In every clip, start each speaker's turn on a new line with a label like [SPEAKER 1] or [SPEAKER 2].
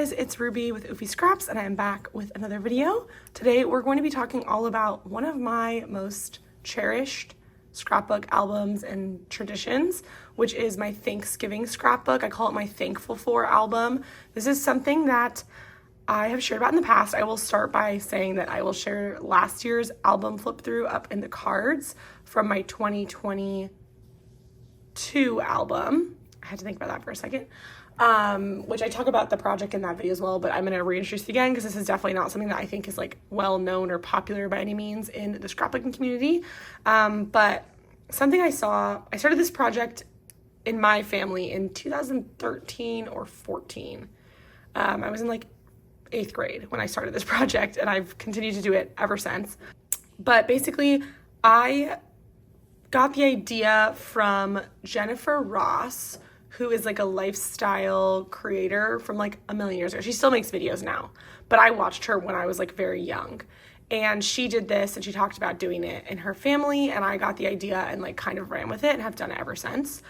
[SPEAKER 1] guys, it's Ruby with Oofy Scraps, and I'm back with another video. Today we're going to be talking all about one of my most cherished scrapbook albums and traditions, which is my Thanksgiving scrapbook. I call it my Thankful For album. This is something that I have shared about in the past. I will start by saying that I will share last year's album flip through up in the cards from my 2022 album. I had to think about that for a second. Which I talk about the project in that video as well, but I'm going to reintroduce it again because this is definitely not something that I think is like well known or popular by any means in the scrapbooking community. But something I started this project in my family in 2013 or 14. I was in like 8th grade when I started this project, and I've continued to do it ever since. But basically, I got the idea from Jennifer Ross, who is like a lifestyle creator from like a million years ago. She still makes videos now, but I watched her when I was like very young. And she did this and she talked about doing it in her family, and I got the idea and like kind of ran with it and have done it ever since.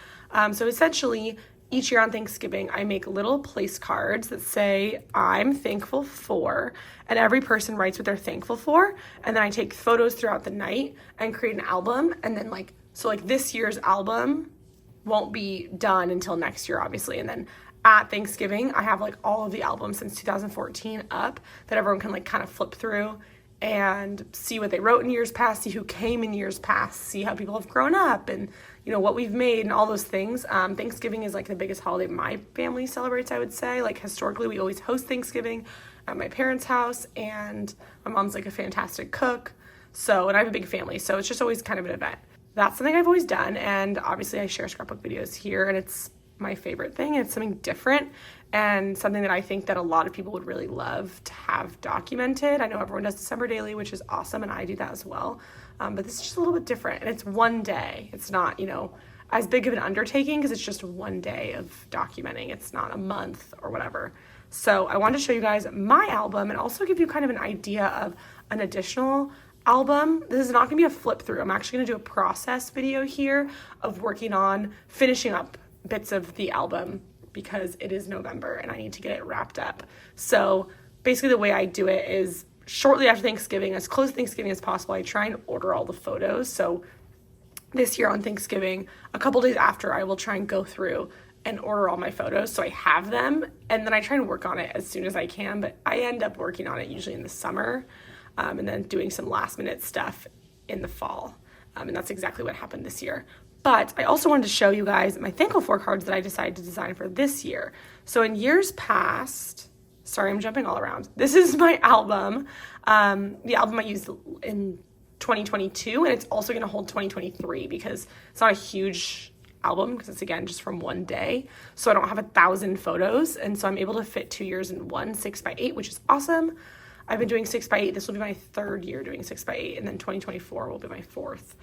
[SPEAKER 1] So essentially, each year on Thanksgiving, I make little place cards that say, I'm thankful for, and every person writes what they're thankful for. And then I take photos throughout the night and create an album. And then so this year's album won't be done until next year, obviously. And then at Thanksgiving, I have like all of the albums since 2014 up that everyone can like kind of flip through and see what they wrote in years past, see who came in years past, see how people have grown up, and you know what we've made and all those things. Thanksgiving is like the biggest holiday my family celebrates, I would say. Like historically, we always host Thanksgiving at my parents' house, and my mom's like a fantastic cook. And I have a big family, so it's just always kind of an event. That's something I've always done, and obviously I share scrapbook videos here, and it's my favorite thing. It's something different and something that I think that a lot of people would really love to have documented. I know everyone does December daily, which is awesome, and I do that as well. But this is just a little bit different, and it's one day. It's not, as big of an undertaking because it's just one day of documenting. It's not a month or whatever. So I wanted to show you guys my album and also give you kind of an idea of an additional album. This is not going to be a flip through. I'm actually going to do a process video here of working on finishing up bits of the album because it is November and I need to get it wrapped up. So basically the way I do it is shortly after Thanksgiving, as close to Thanksgiving as possible, I try and order all the photos. So this year on Thanksgiving, a couple days after, I will try and go through and order all my photos so I have them, and then I try and work on it as soon as I can, but I end up working on it usually in the summer. And then doing some last minute stuff in the fall. And that's exactly what happened this year. But I also wanted to show you guys my Thankful For cards that I decided to design for this year. So in years past, sorry, I'm jumping all around. This is my album. The album I used in 2022, and it's also gonna hold 2023 because it's not a huge album because it's again just from one day. So I don't have 1,000 photos. And so I'm able to fit 2 years in one 6x8, which is awesome. I've been doing 6x8. This will be my 3rd year doing 6x8, and then 2024 will be my 4th.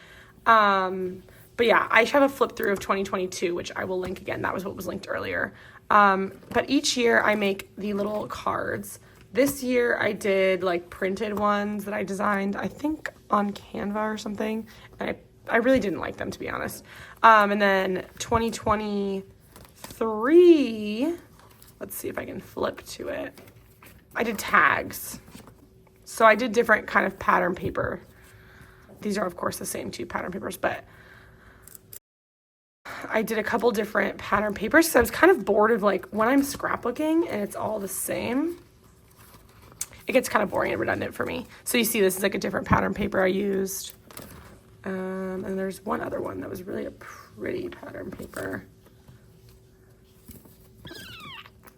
[SPEAKER 1] But yeah, I have a flip through of 2022, which I will link again. That was what was linked earlier. But each year I make the little cards. This year I did like printed ones that I designed, I think on Canva or something. And I really didn't like them, to be honest. And then 2023, let's see if I can flip to it. I did tags. So I did different kind of pattern paper. These are, of course, the same 2 pattern papers, but I did a couple different pattern papers because I was kind of bored of like when I'm scrapbooking and it's all the same, it gets kind of boring and redundant for me. So you see this is like a different pattern paper I used. And there's one other one that was really a pretty pattern paper.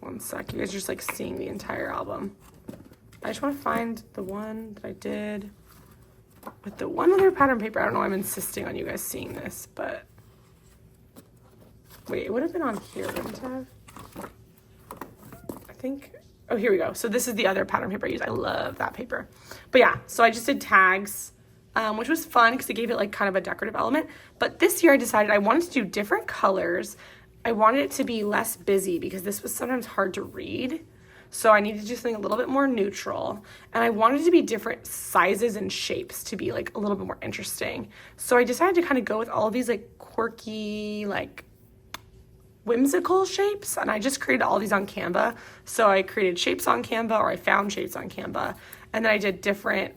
[SPEAKER 1] One sec, you guys are just like seeing the entire album. I just want to find the one that I did with the one other pattern paper. I don't know why I'm insisting on you guys seeing this, but wait, it would have been on here, wouldn't it have? I think, oh, here we go. So this is the other pattern paper I use. I love that paper. But yeah, so I just did tags, which was fun because it gave it like kind of a decorative element. But this year I decided I wanted to do different colors. I wanted it to be less busy because this was sometimes hard to read. So I needed to do something a little bit more neutral. And I wanted it to be different sizes and shapes to be like a little bit more interesting. So I decided to kind of go with all of these like quirky, like whimsical shapes, and I just created all these on Canva. So I created shapes on Canva, or I found shapes on Canva, and then I did different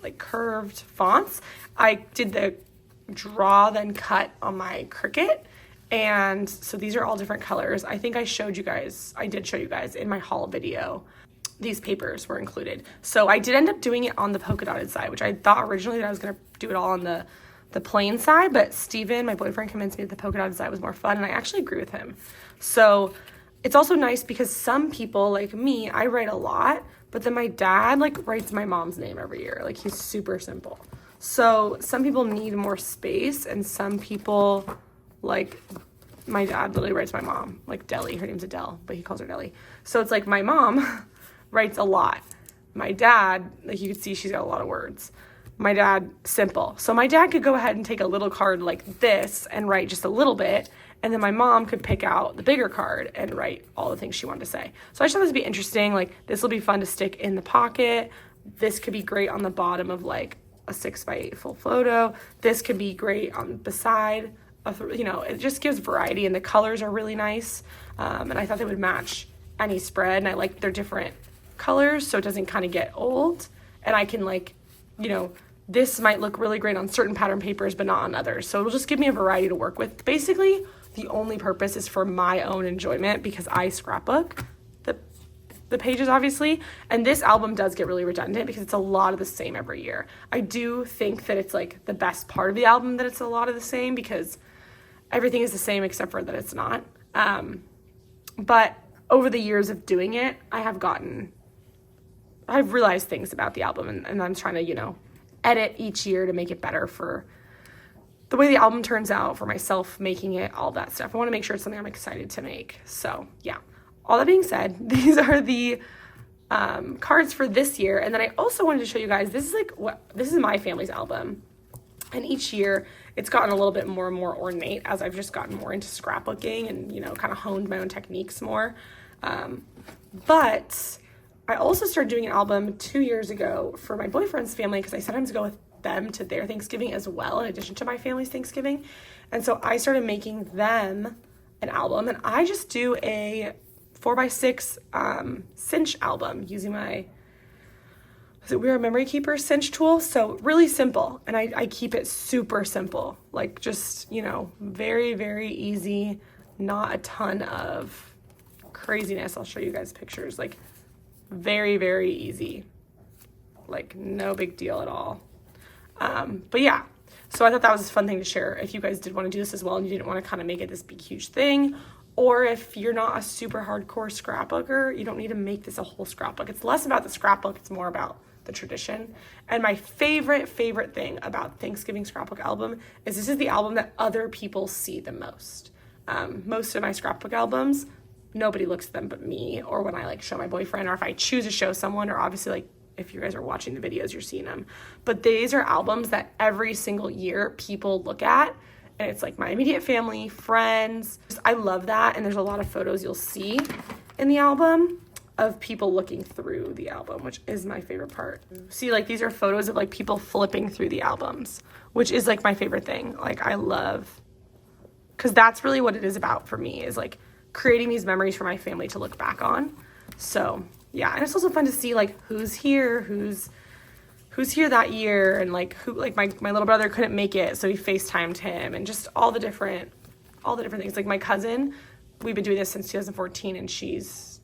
[SPEAKER 1] like curved fonts. I did the draw then cut on my Cricut, and so these are all different colors. I think I did show you guys in my haul video. These papers were included. So I did end up doing it on the polka dotted side, which I thought originally that I was gonna do it all on the plain side, but Steven, my boyfriend, convinced me that the polka dotted side was more fun, and I actually agree with him. So it's also nice because some people, like me, I write a lot, but then my dad like writes my mom's name every year. Like, he's super simple. So some people need more space, and some people, like my dad literally writes my mom, like Deli, her name's Adele, but he calls her Deli. So it's like my mom writes a lot. My dad, like you can see, she's got a lot of words. My dad, simple. So my dad could go ahead and take a little card like this and write just a little bit, and then my mom could pick out the bigger card and write all the things she wanted to say. So I just thought this would be interesting. Like, this will be fun to stick in the pocket. This could be great on the bottom of like a 6x8 full photo. This could be great on beside of, you know, it just gives variety, and the colors are really nice. And I thought they would match any spread, and I like their different colors so it doesn't kind of get old. And I can, like, you know, this might look really great on certain pattern papers but not on others. So it'll just give me a variety to work with. Basically, the only purpose is for my own enjoyment, because I scrapbook the pages, obviously. And this album does get really redundant because it's a lot of the same every year. I do think that it's like the best part of the album that it's a lot of the same, because everything is the same except for that it's not. But over the years of doing it, I've realized things about the album, and I'm trying to, you know, edit each year to make it better for the way the album turns out, for myself making it, all that stuff. I want to make sure it's something I'm excited to make. So yeah, all that being said, these are the cards for this year. And then I also wanted to show you guys, this is my family's album. And each year it's gotten a little bit more and more ornate as I've just gotten more into scrapbooking and, you know, kind of honed my own techniques more. But I also started doing an album 2 years ago for my boyfriend's family, because I sometimes go with them to their Thanksgiving as well, in addition to my family's Thanksgiving. And so I started making them an album, and I just do a 4x6 cinch album using my We Are Memory Keeper cinch tool. So really simple, and I keep it super simple, like just, you know, very, very easy, not a ton of craziness. I'll show you guys pictures, like very, very easy, like no big deal at all. But yeah, so I thought that was a fun thing to share if you guys did want to do this as well and you didn't want to kind of make it this big huge thing, or if you're not a super hardcore scrapbooker, you don't need to make this a whole scrapbook. It's less about the scrapbook, it's more about the tradition. And my favorite thing about Thanksgiving scrapbook album is this is the album that other people see the most. Most of my scrapbook albums, nobody looks at them but me, or when I like show my boyfriend, or if I choose to show someone, or obviously like if you guys are watching the videos, you're seeing them. But these are albums that every single year people look at, and it's like my immediate family, friends. I love that, and there's a lot of photos you'll see in the album of people looking through the album, which is my favorite part. See, like these are photos of like people flipping through the albums, which is like my favorite thing. Like I love, because that's really what it is about for me, is like creating these memories for my family to look back on. So yeah, and it's also fun to see like who's here that year, and like who, like my little brother couldn't make it, so we FaceTimed him, and just all the different things. Like my cousin, we've been doing this since 2014, and she's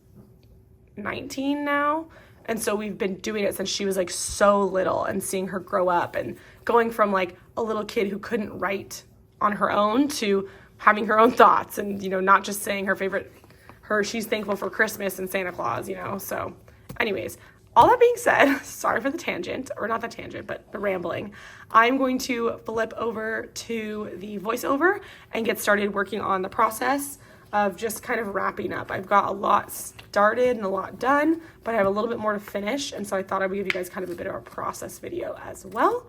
[SPEAKER 1] 19 now, and so we've been doing it since she was like so little, and seeing her grow up and going from like a little kid who couldn't write on her own to having her own thoughts, and, you know, not just saying she's thankful for Christmas and Santa Claus, you know. So anyways, all that being said, sorry for the tangent, or not the tangent, but the rambling. I'm going to flip over to the voiceover and get started working on the process of just kind of wrapping up. I've got a lot started and a lot done, but I have a little bit more to finish, and so I thought I would give you guys kind of a bit of a process video as well.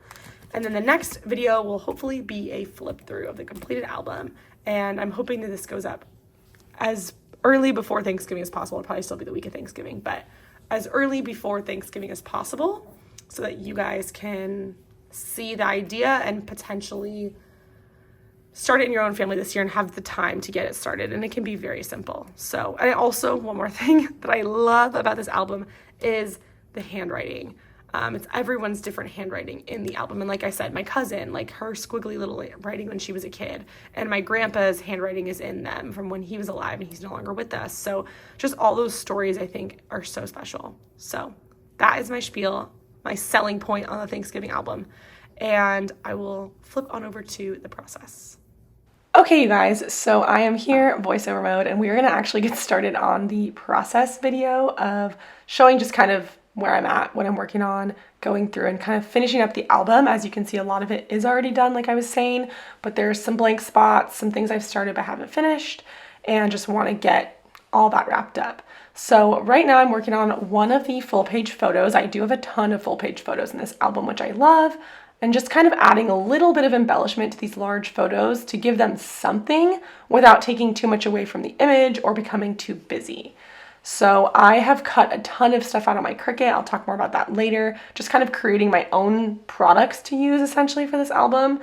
[SPEAKER 1] And then the next video will hopefully be a flip through of the completed album, and I'm hoping that this goes up as early before Thanksgiving as possible. It'll probably still be the week of Thanksgiving, but as early before Thanksgiving as possible, so that you guys can see the idea and potentially start it in your own family this year and have the time to get it started. And it can be very simple. So, and also one more thing that I love about this album is the handwriting. It's everyone's different handwriting in the album. And like I said, my cousin, like her squiggly little writing when she was a kid, and my grandpa's handwriting is in them from when he was alive and he's no longer with us. So just all those stories I think are so special. So that is my spiel, my selling point on the Thanksgiving album. And I will flip on over to the process. Okay, you guys, so I am here, voiceover mode, and we are going to actually get started on the process video of showing just kind of where I'm at, what I'm working on, going through and kind of finishing up the album. As you can see, a lot of it is already done, like I was saying, but there's some blank spots, some things I've started but haven't finished, and just want to get all that wrapped up. So right now I'm working on one of the full page photos. I do have a ton of full page photos in this album, which I love, and just kind of adding a little bit of embellishment to these large photos to give them something without taking too much away from the image or becoming too busy. So I have cut a ton of stuff out of my Cricut. I'll talk more about that later. Just kind of creating my own products to use essentially for this album.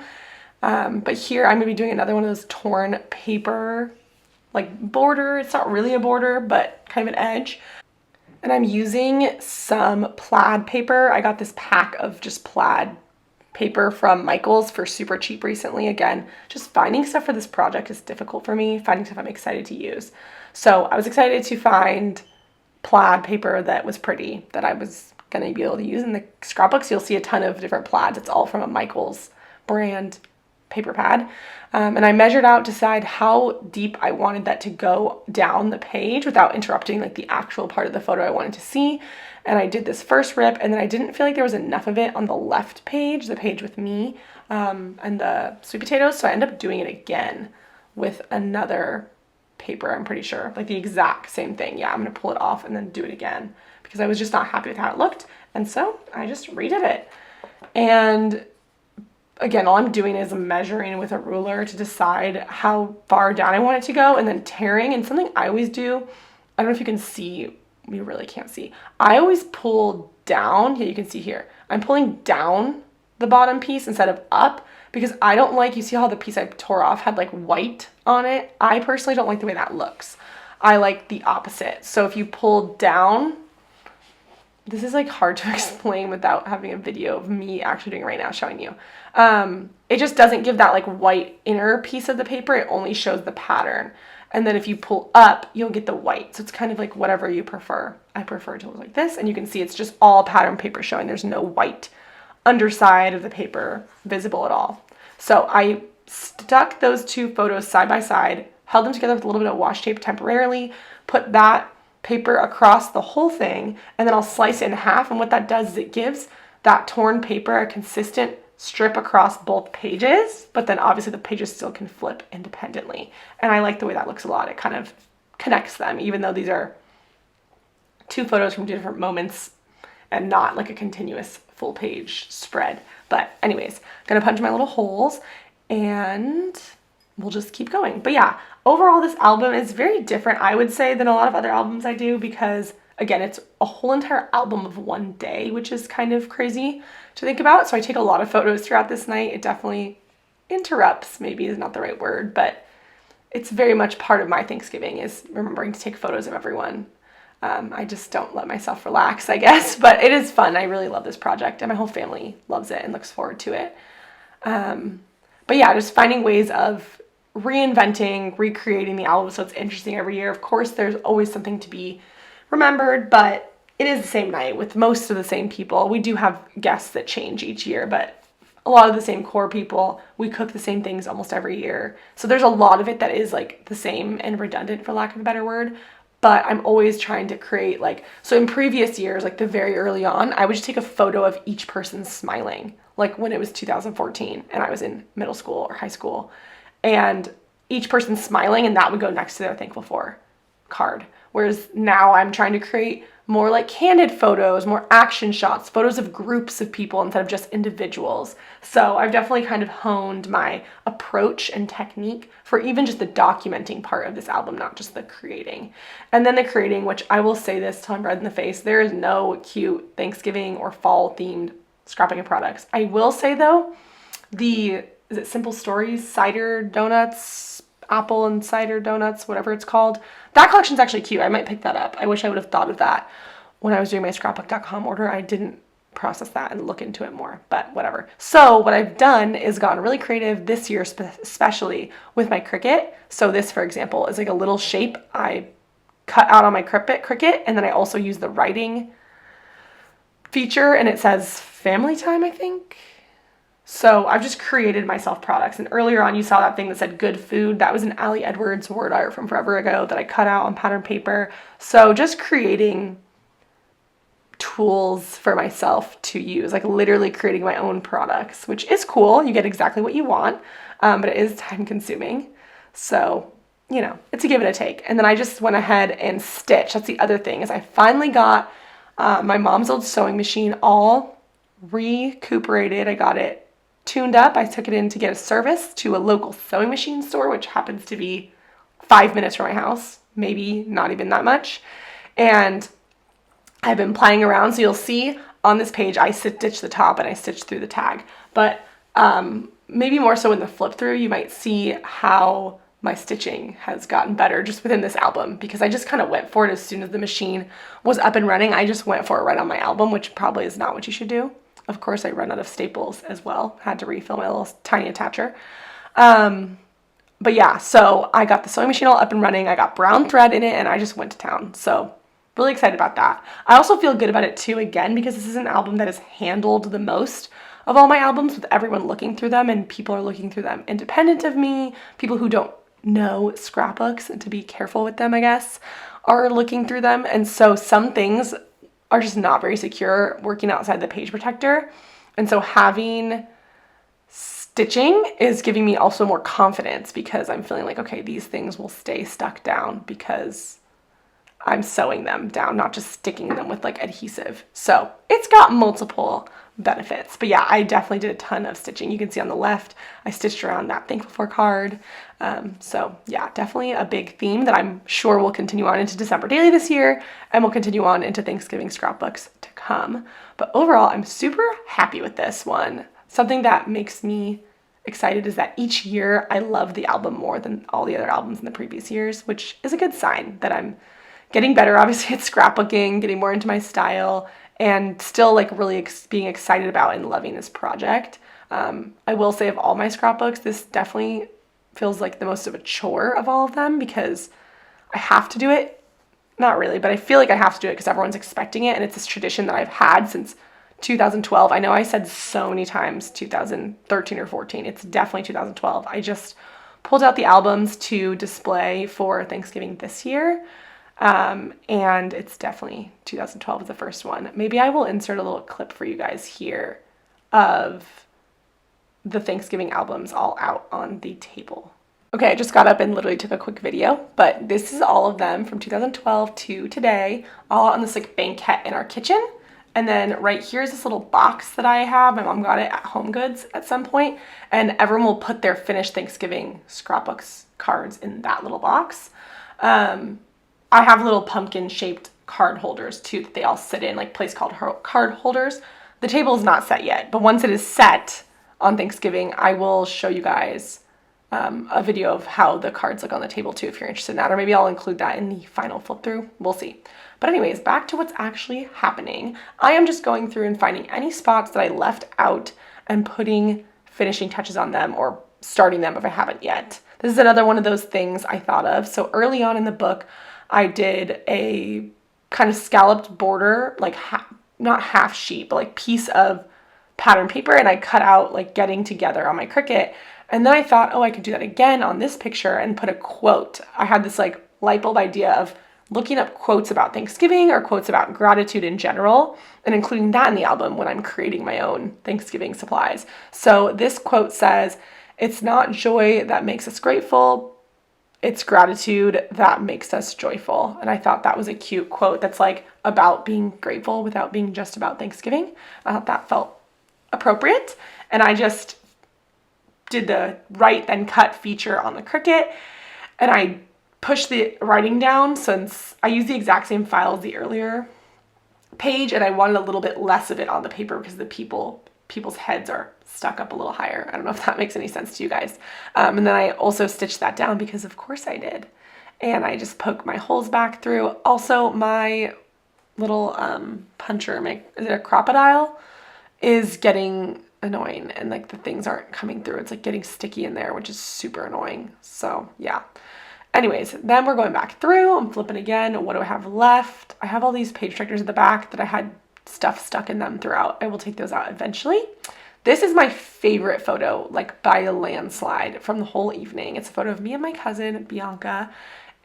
[SPEAKER 1] But here I'm gonna be doing another one of those torn paper, like border. It's not really a border, but kind of an edge. And I'm using some plaid paper. I got this pack of just plaid paper from Michael's for super cheap recently. Again, just finding stuff for this project is difficult for me, finding stuff I'm excited to use. So I was excited to find plaid paper that was pretty, that I was going to be able to use in the scrapbooks. You'll see a ton of different plaids. It's all from a Michael's brand paper pad. And I measured out to decide how deep I wanted that to go down the page without interrupting like the actual part of the photo I wanted to see. And I did this first rip, and then I didn't feel like there was enough of it on the left page, the page with me and the sweet potatoes. So I ended up doing it again with another paper, I'm pretty sure, like the exact same thing. Yeah, I'm gonna pull it off and then do it again because I was just not happy with how it looked. And so I just redid it. And again, all I'm doing is measuring with a ruler to decide how far down I want it to go and then tearing. And something I always do, I don't know if you can see, you really can't see. I always pull down, yeah, you can see here. I'm pulling down the bottom piece instead of up because I don't like, you see how the piece I tore off had like white on it? I personally don't like the way that looks. I like the opposite. So if you pull down, this is like hard to explain without having a video of me actually doing it right now showing you. It just doesn't give that like white inner piece of the paper. It only shows the pattern. And then if you pull up, you'll get the white. So it's kind of like whatever you prefer. I prefer to look like this, and you can see it's just all pattern paper showing. There's no white underside of the paper visible at all. So I stuck those two photos side by side, held them together with a little bit of washi tape temporarily, put that paper across the whole thing, and then I'll slice it in half. And what that does is it gives that torn paper a consistent strip across both pages, but then obviously the pages still can flip independently. And I like the way that looks a lot. It kind of connects them, even though these are two photos from different moments and not like a continuous full page spread. But anyways, I'm gonna punch my little holes and we'll just keep going. But yeah, overall this album is very different, I would say, than a lot of other albums I do because again, it's a whole entire album of one day, which is kind of crazy to think about. So I take a lot of photos throughout this night. It definitely interrupts, maybe is not the right word, but it's very much part of my Thanksgiving is remembering to take photos of everyone. I just don't let myself relax, I guess, but it is fun. I really love this project and my whole family loves it and looks forward to it. But yeah, just finding ways of reinventing, recreating the album so it's interesting every year. Of course, there's always something to be remembered, but it is the same night with most of the same people. We do have guests that change each year, but a lot of the same core people. We cook the same things almost every year. So there's a lot of it that is like the same and redundant, for lack of a better word. But I'm always trying to create like, so in previous years, like the very early on, I would just take a photo of each person smiling, like when it was 2014 and I was in middle school or high school, and each person smiling, and that would go next to their thankful for card. Whereas now I'm trying to create more like candid photos, more action shots, photos of groups of people instead of just individuals. So I've definitely kind of honed my approach and technique for even just the documenting part of this album, not just the creating. And then the creating, which I will say this till I'm red in the face, there is no cute Thanksgiving or fall themed scrapbooking products. I will say though, the is it Simple Stories? Cider Donuts, Apple and Cider Donuts, whatever it's called. That collection's actually cute. I might pick that up. I wish I would have thought of that when I was doing my scrapbook.com order. I didn't process that and look into it more, but whatever. So what I've done is gotten really creative this year, especially with my Cricut. So this, for example, is like a little shape I cut out on my Cricut, and then I also use the writing feature, and it says family time, I think. So I've just created myself products. And earlier on, you saw that thing that said good food. That was an Allie Edwards word art from forever ago that I cut out on pattern paper. So just creating tools for myself to use, like literally creating my own products, which is cool. You get exactly what you want, but it is time consuming. So, you know, it's a give and a take. And then I just went ahead and stitched. That's the other thing, is I finally got my mom's old sewing machine all recuperated. I got it tuned up. I took it in to get a service to a local sewing machine store, which happens to be 5 minutes from my house, maybe not even that much. And I've been playing around, so you'll see on this page I stitched the top and I stitched through the tag, but maybe more so in the flip through you might see how my stitching has gotten better just within this album, because I just kind of went for it as soon as the machine was up and running. I just went for it right on my album, which probably is not what you should do. Of course, I run out of staples as well. Had to refill my little tiny attacher. But yeah, so I got the sewing machine all up and running. I got brown thread in it, and I just went to town. So really excited about that. I also feel good about it too, again, because this is an album that is handled the most of all my albums, with everyone looking through them, and people are looking through them independent of me. People who don't know scrapbooks, and to be careful with them, I guess, are looking through them. And so some things are just not very secure working outside the page protector. And so having stitching is giving me also more confidence, because I'm feeling like, okay, these things will stay stuck down because I'm sewing them down, not just sticking them with like adhesive. So it's got multiple benefits. But yeah, I definitely did a ton of stitching. You can see on the left, I stitched around that Thankful For card. So yeah, definitely a big theme that I'm sure will continue on into December Daily this year, and will continue on into Thanksgiving scrapbooks to come. But overall, I'm super happy with this one. Something that makes me excited is that each year I love the album more than all the other albums in the previous years, which is a good sign that I'm getting better, obviously, at scrapbooking, getting more into my style, and still like really being excited about and loving this project. I will say, of all my scrapbooks, this definitely feels like the most of a chore of all of them, because I have to do it. Not really, but I feel like I have to do it because everyone's expecting it, and it's this tradition that I've had since 2012. I know I said so many times 2013 or 14. It's definitely 2012. I just pulled out the albums to display for Thanksgiving this year. And it's definitely 2012 is the first one. Maybe I will insert a little clip for you guys here of the Thanksgiving albums all out on the table. Okay, I just got up and literally took a quick video, but this is all of them from 2012 to today, all on this like banquette in our kitchen. And then right here is this little box that I have. My mom got it at Home Goods at some point, and everyone will put their finished Thanksgiving scrapbooks cards in that little box. I have little pumpkin shaped card holders too that they all sit in, like place called card holders. The table is not set yet, but once it is set on Thanksgiving, I will show you guys a video of how the cards look on the table too, if you're interested in that, or maybe I'll include that in the final flip through. We'll see. But anyways, back to what's actually happening. I am just going through and finding any spots that I left out and putting finishing touches on them, or starting them if I haven't yet. This is another one of those things I thought of. So early on in the book, I did a kind of scalloped border, like not half sheet, but like piece of pattern paper, and I cut out like getting together on my Cricut. And then I thought, oh, I could do that again on this picture and put a quote. I had this like light bulb idea of looking up quotes about Thanksgiving or quotes about gratitude in general, and including that in the album when I'm creating my own Thanksgiving supplies. So this quote says, "It's not joy that makes us grateful, it's gratitude that makes us joyful." And I thought that was a cute quote that's like about being grateful without being just about Thanksgiving. I thought that felt appropriate. And I just did the write then cut feature on the Cricut, and I pushed the writing down since I used the exact same file as the earlier page, and I wanted a little bit less of it on the paper because the people's heads are stuck up a little higher. I don't know if that makes any sense to you guys. And then I also stitched that down because of course I did. And I just poked my holes back through. Also, my little puncher, is it a crocodile, is getting annoying, and like the things aren't coming through. It's like getting sticky in there, which is super annoying. So yeah. Anyways, then we're going back through. I'm flipping again. What do I have left? I have all these page protectors at the back that I had stuff stuck in them throughout. I will take those out eventually. This is my favorite photo, like by a landslide, from the whole evening. It's a photo of me and my cousin, Bianca,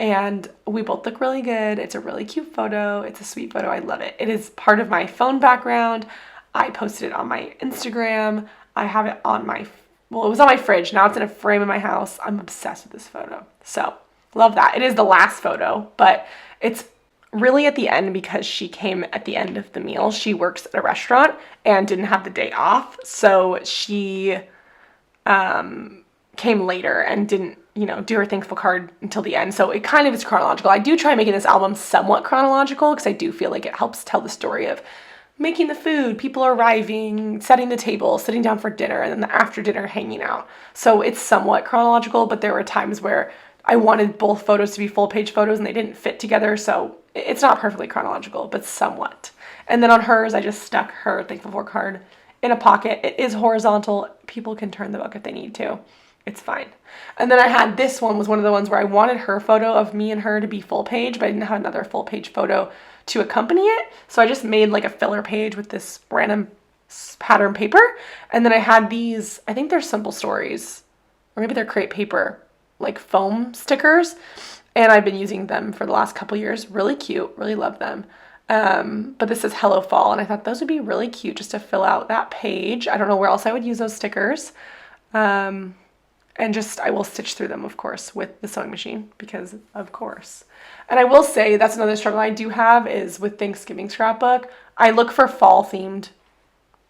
[SPEAKER 1] and we both look really good. It's a really cute photo. It's a sweet photo. I love it. It is part of my phone background. I posted it on my Instagram. I have it on it was on my fridge. Now it's in a frame in my house. I'm obsessed with this photo. So love that. It is the last photo, but it's really at the end because she came at the end of the meal. She works at a restaurant and didn't have the day off. So she came later and didn't, do her thankful card until the end. So it kind of is chronological. I do try making this album somewhat chronological because I do feel like it helps tell the story of making the food, people arriving, setting the table, sitting down for dinner, and then the after dinner hanging out. So it's somewhat chronological, but there were times where I wanted both photos to be full page photos and they didn't fit together. So it's not perfectly chronological, but somewhat. And then on hers, I just stuck her thankful for card in a pocket. It is horizontal. People can turn the book if they need to. It's fine. And then I had this one was one of the ones where I wanted her photo of me and her to be full page, but I didn't have another full page photo to accompany it. So I just made like a filler page with this random pattern paper. And then I had these, I think they're Simple Stories, or maybe they're Create Paper, like foam stickers. And I've been using them for the last couple years. Really cute. Really love them. But this says Hello Fall. And I thought those would be really cute just to fill out that page. I don't know where else I would use those stickers. And just, I will stitch through them, of course, with the sewing machine because of course. And I will say that's another struggle I do have is with Thanksgiving scrapbook. I look for fall themed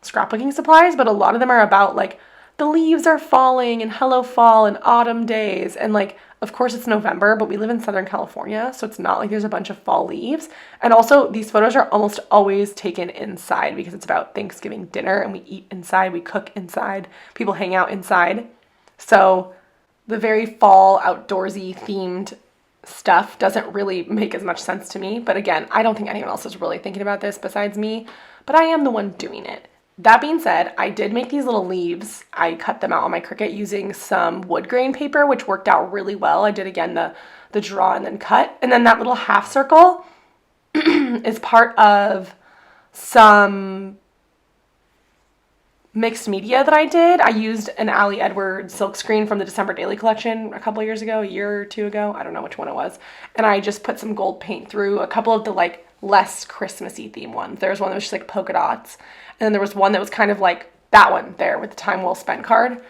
[SPEAKER 1] scrapbooking supplies, but a lot of them are about like the leaves are falling and hello fall and autumn days. And like, of course it's November, but we live in Southern California. So it's not like there's a bunch of fall leaves. And also these photos are almost always taken inside because it's about Thanksgiving dinner and we eat inside, we cook inside, people hang out inside. So the very fall outdoorsy themed stuff doesn't really make as much sense to me. But again, I don't think anyone else is really thinking about this besides me, but I am the one doing it. That being said, I did make these little leaves. I cut them out on my Cricut using some wood grain paper, which worked out really well. I did again the draw and then cut. And then that little half circle is part of some mixed media that I did. I used an Ali Edwards silk screen from the December Daily collection a couple years ago, a year or two ago. I don't know which one it was. And I just put some gold paint through a couple of the like less Christmassy theme ones. There was one that was just like polka dots. And then there was one that was kind of like that one there with the time well spent card.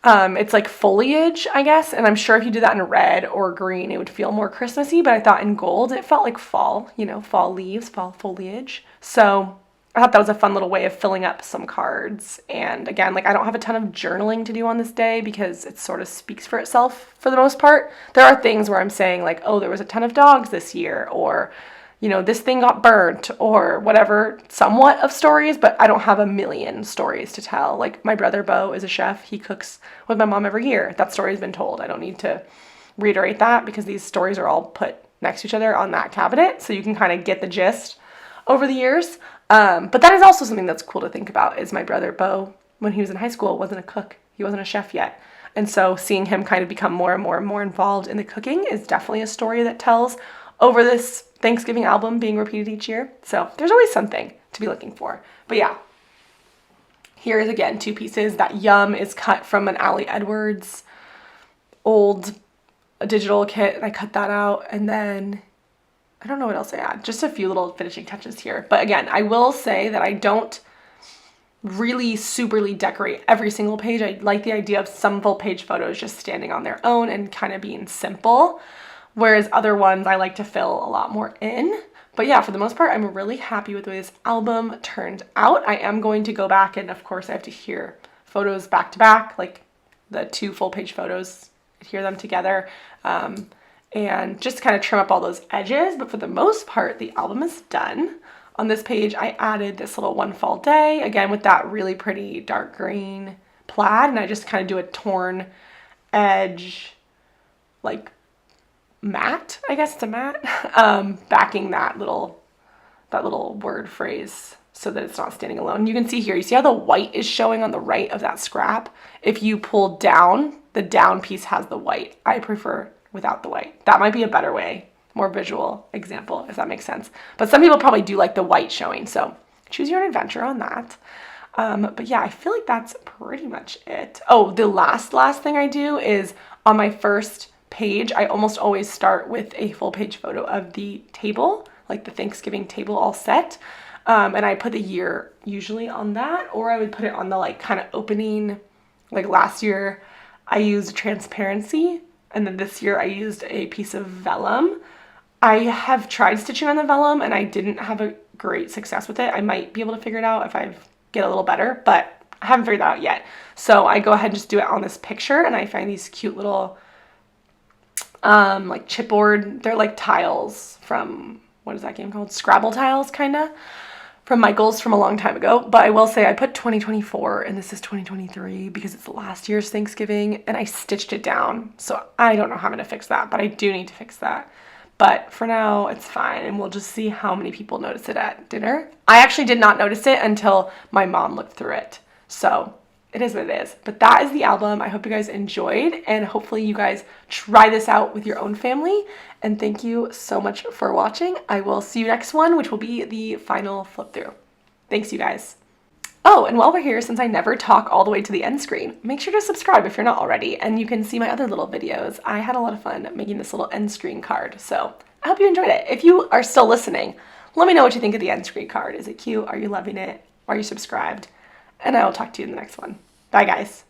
[SPEAKER 1] It's like foliage, I guess. And I'm sure if you did that in red or green, it would feel more Christmassy. But I thought in gold, it felt like fall, fall leaves, fall foliage. So I thought that was a fun little way of filling up some cards. And again, like I don't have a ton of journaling to do on this day because it sort of speaks for itself for the most part. There are things where I'm saying like, oh, there was a ton of dogs this year, or, this thing got burnt, or whatever, somewhat of stories, but I don't have a million stories to tell. Like my brother Bo is a chef. He cooks with my mom every year. That story has been told. I don't need to reiterate that because these stories are all put next to each other on that cabinet. So you can kind of get the gist over the years. But that is also something that's cool to think about is my brother Bo, when he was in high school, wasn't a cook. He wasn't a chef yet. And so seeing him kind of become more and more and more involved in the cooking is definitely a story that tells over this Thanksgiving album being repeated each year. So there's always something to be looking for. But yeah, here is again 2 pieces. That Yum is cut from an Ali Edwards old digital kit. And I cut that out. And then I don't know what else I add. Just a few little finishing touches here. But again, I will say that I don't really superly decorate every single page. I like the idea of some full page photos just standing on their own and kind of being simple. Whereas other ones I like to fill a lot more in. But yeah, for the most part, I'm really happy with the way this album turned out. I am going to go back and of course I have to adhere photos back to back, like the 2 full page photos, adhere them together. And just kind of trim up all those edges. But for the most part, the album is done. On this page, I added this little one fall day, again with that really pretty dark green plaid, and I just kind of do a torn edge, like matte, I guess it's a matte, backing that little word phrase so that it's not standing alone. You can see here, you see how the white is showing on the right of that scrap? If you pull down, the down piece has the white. I prefer without the white. That might be a better way, more visual example, if that makes sense. But some people probably do like the white showing, so choose your own adventure on that. But yeah, I feel like that's pretty much it. Oh, the last thing I do is on my first page, I almost always start with a full page photo of the table, like the Thanksgiving table all set. And I put the year usually on that, or I would put it on the like kind of opening, like last year I used transparency, and then this year I used a piece of vellum. I have tried stitching on the vellum and I didn't have a great success with it. I might be able to figure it out if I get a little better, but I haven't figured that out yet. So I go ahead and just do it on this picture, and I find these cute little like chipboard, they're like tiles from, what is that game called? Scrabble tiles, kind of, from Michael's from a long time ago. But I will say I put 2024 and this is 2023 because it's last year's Thanksgiving, and I stitched it down. So I don't know how I'm going to fix that, but I do need to fix that. But for now, it's fine, and we'll just see how many people notice it at dinner. I actually did not notice it until my mom looked through it. So it is what it is. But that is the album. I hope you guys enjoyed, and hopefully you guys try this out with your own family. And thank you so much for watching. I will see you next one, which will be the final flip through. Thanks, you guys. Oh, and while we're here, since I never talk all the way to the end screen, make sure to subscribe if you're not already, and you can see my other little videos. I had a lot of fun making this little end screen card, so I hope you enjoyed it. If you are still listening, let me know what you think of the end screen card. Is it cute? Are you loving it? Are you subscribed? And I will talk to you in the next one. Bye, guys.